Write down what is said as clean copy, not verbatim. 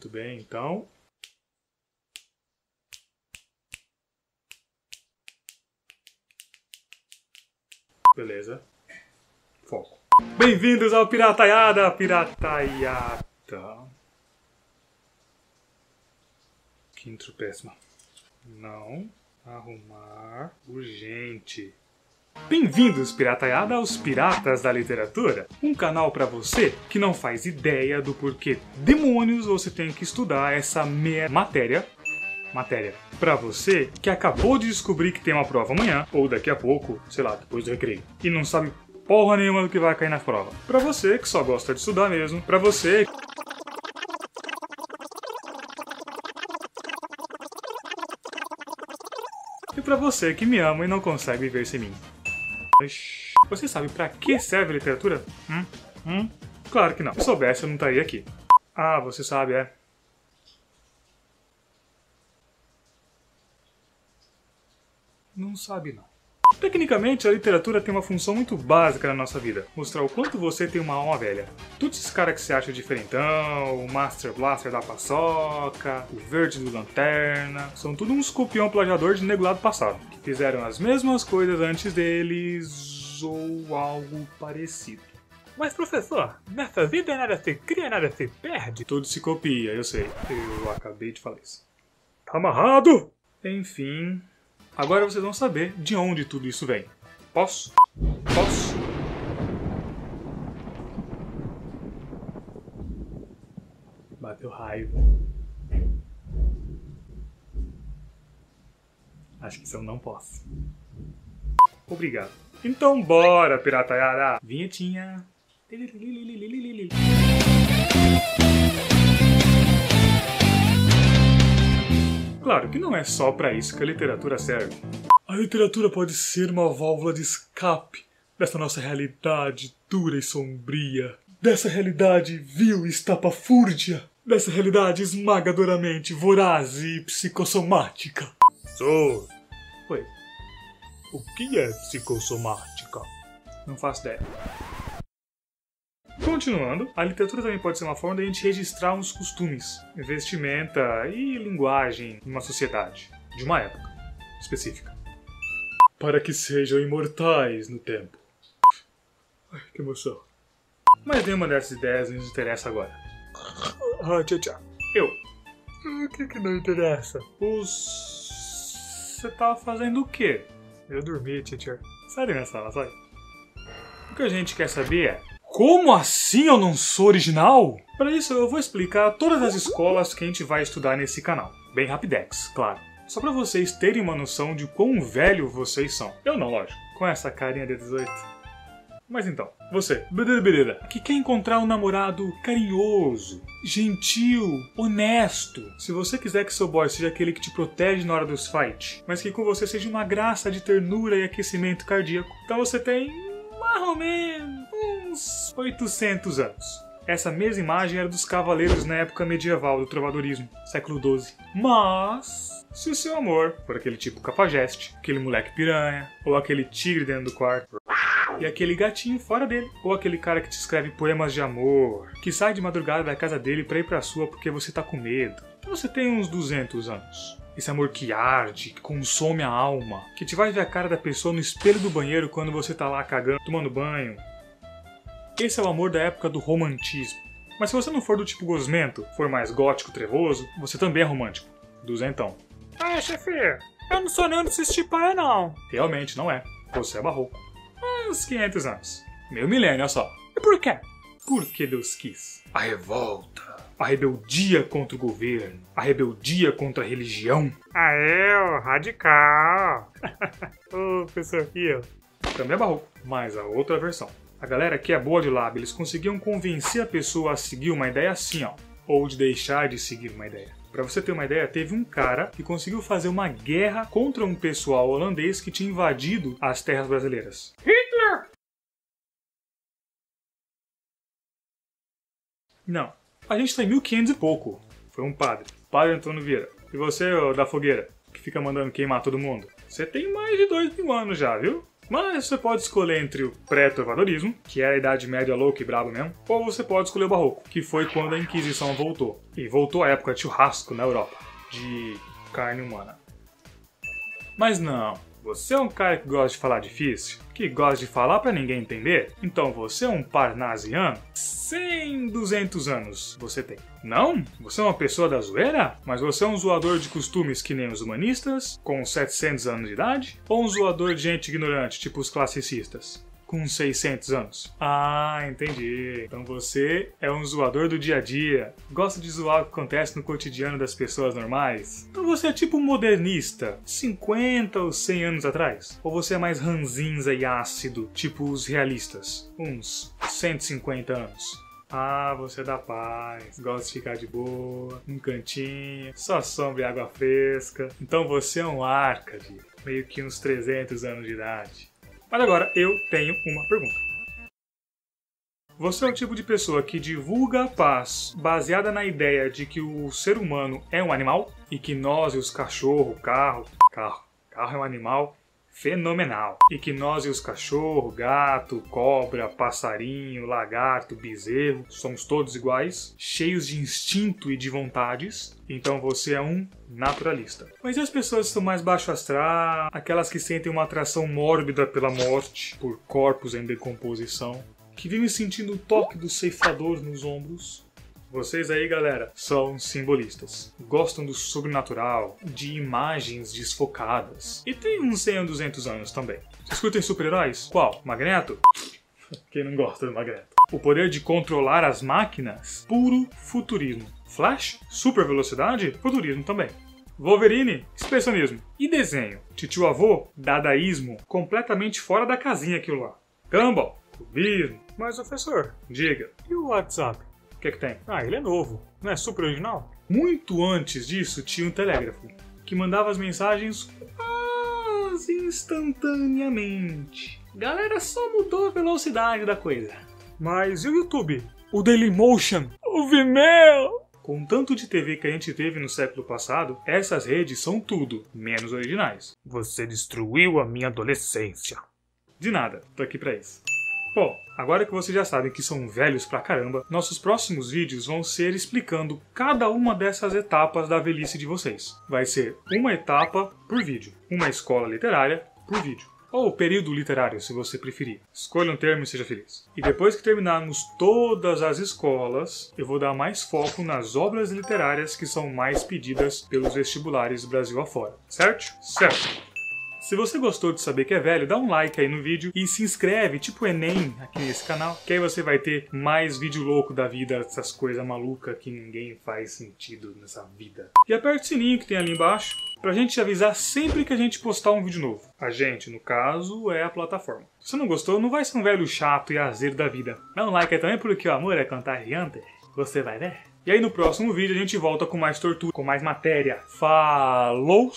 Muito bem, então. Beleza. Foco. Bem-vindos ao Pirataiada! Pirataiada. Que intro péssima. Não. Arrumar. Urgente. Bem-vindos, Pirataiada, aos Piratas da Literatura. Um canal pra você que não faz ideia do porquê demônios você tem que estudar essa matéria. Pra você que acabou de descobrir que tem uma prova amanhã, ou daqui a pouco, sei lá, depois do recreio, e não sabe porra nenhuma do que vai cair na prova. Pra você que só gosta de estudar mesmo. Pra você... E pra você que me ama e não consegue viver sem mim. Você sabe pra que serve a literatura? Claro que não. Se soubesse, eu não estaria aqui. Ah, você sabe, é. Não sabe, não. Tecnicamente, a literatura tem uma função muito básica na nossa vida. Mostrar o quanto você tem uma alma velha. Todos esses caras que você acha diferentão, o Master Blaster da paçoca, o verde do Lanterna, são tudo uns copião plagiador de nego lá do passado, que fizeram as mesmas coisas antes deles, ou algo parecido. Mas professor, nessa vida nada se cria, nada se perde. Tudo se copia, eu sei. Eu acabei de falar isso. Tá amarrado? Enfim... Agora vocês vão saber de onde tudo isso vem. Posso? Posso? Bateu raiva. Acho que isso eu não posso. Obrigado. Então bora, pirataiada! Vinhetinha. Claro que não é só pra isso que a literatura serve. A literatura pode ser uma válvula de escape dessa nossa realidade dura e sombria. Dessa realidade vil e estapafúrdia. Dessa realidade esmagadoramente voraz e psicossomática. Sou. Oi. O que é psicossomática? Não faço ideia. Continuando, a literatura também pode ser uma forma de a gente registrar uns costumes, vestimenta e linguagem numa sociedade, de uma época específica. Para que sejam imortais no tempo. Ai, que emoção. Mas nenhuma dessas ideias nos interessa agora. Tchau. Eu. O que não interessa? Você tava fazendo o quê? Eu dormi, teacher. Sai da minha sala, sai. O que a gente quer saber é: como assim eu não sou original? Para isso eu vou explicar todas as escolas que a gente vai estudar nesse canal. Bem rapidex, claro. Só para vocês terem uma noção de quão velho vocês são. Eu não, lógico. Com essa carinha de 18. Mas então, você, que quer encontrar um namorado carinhoso, gentil, honesto. Se você quiser que seu boy seja aquele que te protege na hora dos fights, mas que com você seja uma graça de ternura e aquecimento cardíaco. Então você tem, mais ou menos, uns 800 anos. Essa mesma imagem era dos cavaleiros na época medieval do trovadorismo, século XII. Mas, se o seu amor for aquele tipo cafajeste, aquele moleque piranha, ou aquele tigre dentro do quarto, e aquele gatinho fora dele, ou aquele cara que te escreve poemas de amor, que sai de madrugada da casa dele pra ir pra sua porque você tá com medo, então você tem uns 200 anos. Esse amor que arde, que consome a alma, que te vai ver a cara da pessoa no espelho do banheiro quando você tá lá cagando, tomando banho. Esse é o amor da época do romantismo. Mas se você não for do tipo gosmento, for mais gótico, trevoso, você também é romântico. Duzentão. Chefe, eu não sou nenhum desses tipos aí, não. Realmente não é. Você é barroco. Uns 500 anos. Meio milênio, olha só. E por quê? Porque Deus quis. A revolta. A rebeldia contra o governo. A rebeldia contra a religião. Aê, radical. Ô, professor, e eu? Também é barroco, mas a outra versão. A galera que é boa de lábio, eles conseguiam convencer a pessoa a seguir uma ideia assim, ó. Ou de deixar de seguir uma ideia. Pra você ter uma ideia, teve um cara que conseguiu fazer uma guerra contra um pessoal holandês que tinha invadido as terras brasileiras. Hitler! Não. A gente tá em 1500 e pouco. Foi um padre. Padre Antônio Vieira. E você, ô, da fogueira, que fica mandando queimar todo mundo? Você tem mais de 2000 anos já, viu? Mas você pode escolher entre o pré-trovadorismo, que era a Idade Média louca e brabo mesmo, ou você pode escolher o Barroco, que foi quando a Inquisição voltou. E voltou à época de churrasco na Europa, de carne humana. Mas não, você é um cara que gosta de falar difícil, que gosta de falar pra ninguém entender, então você é um parnasiano? 100, 200 anos você tem. Não? Você é uma pessoa da zoeira? Mas você é um zoador de costumes que nem os humanistas, com 700 anos de idade? Ou um zoador de gente ignorante, tipo os classicistas, com 600 anos? Ah, entendi. Então você é um zoador do dia a dia. Gosta de zoar o que acontece no cotidiano das pessoas normais. Então você é tipo um modernista, 50 ou 100 anos atrás? Ou você é mais ranzinza e ácido, tipo os realistas, uns 150 anos? Ah, você é da paz, gosta de ficar de boa, num cantinho, só sombra e água fresca. Então você é um Arcade, meio que uns 300 anos de idade. Mas agora eu tenho uma pergunta. Você é o tipo de pessoa que divulga a paz baseada na ideia de que o ser humano é um animal e que nós e os cachorros, carro é um animal fenomenal, e que nós e os cachorros, gato, cobra, passarinho, lagarto, bezerro, somos todos iguais, cheios de instinto e de vontades, então você é um naturalista. Mas e as pessoas que são mais baixo astral, aquelas que sentem uma atração mórbida pela morte, por corpos em decomposição, que vivem sentindo o toque do ceifador nos ombros? Vocês aí, galera, são simbolistas. Gostam do sobrenatural, de imagens desfocadas. E tem uns 100 ou 200 anos também. Vocês curtem super-heróis? Qual? Magneto? Quem não gosta do Magneto? O poder de controlar as máquinas? Puro futurismo. Flash? Super velocidade? Futurismo também. Wolverine? Expressionismo. E desenho? Titio-avô? Dadaísmo? Completamente fora da casinha aquilo lá. Gumball? Cubismo. Mas, professor, Diga. e o WhatsApp? O que é que tem? Ah, ele é novo. Não é super original? Muito antes disso tinha um telégrafo, que mandava as mensagens quase instantaneamente. Galera, só mudou a velocidade da coisa. Mas e o YouTube? O Dailymotion, O Vimeo! com tanto de TV que a gente teve no século passado, essas redes são tudo menos originais. Você destruiu a minha adolescência. De nada, tô aqui pra isso. Bom, agora que vocês já sabem que são velhos pra caramba, nossos próximos vídeos vão ser explicando cada uma dessas etapas da velhice de vocês. Vai ser uma etapa por vídeo, uma escola literária por vídeo. Ou período literário, se você preferir. Escolha um termo e seja feliz. E depois que terminarmos todas as escolas, eu vou dar mais foco nas obras literárias que são mais pedidas pelos vestibulares Brasil afora. Certo? Certo! Se você gostou de saber que é velho, dá um like aí no vídeo e se inscreve, tipo Enem, aqui nesse canal, que aí você vai ter mais vídeo louco da vida, essas coisas malucas que ninguém faz sentido nessa vida. E aperta o sininho que tem ali embaixo, pra gente te avisar sempre que a gente postar um vídeo novo. A gente, no caso, é a plataforma. Se você não gostou, não vai ser um velho chato e azedo da vida. Dá um like aí também, porque o amor é contagiante. Você vai ver? E aí no próximo vídeo a gente volta com mais tortura, com mais matéria. Falou!